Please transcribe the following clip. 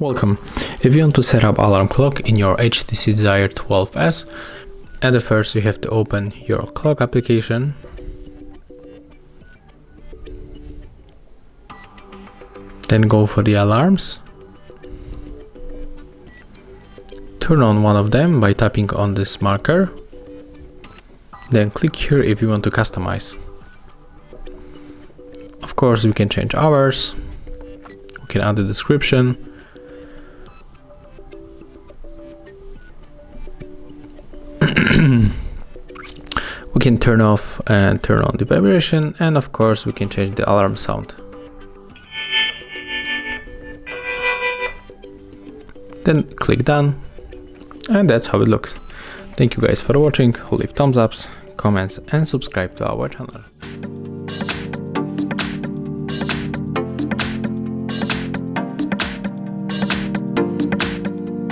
Welcome. If you want to set up alarm clock in your HTC Desire 12S, at first you have to open your clock application. Then go for the alarms. Turn on one of them by tapping on this marker. Then click here if you want to customize. Of course, we can change hours. We can add the description. We can turn off and turn on the vibration, and of course we can change the alarm sound. Then click done, and that's how it looks. Thank you guys for watching. Leave thumbs ups, comments and subscribe to our channel.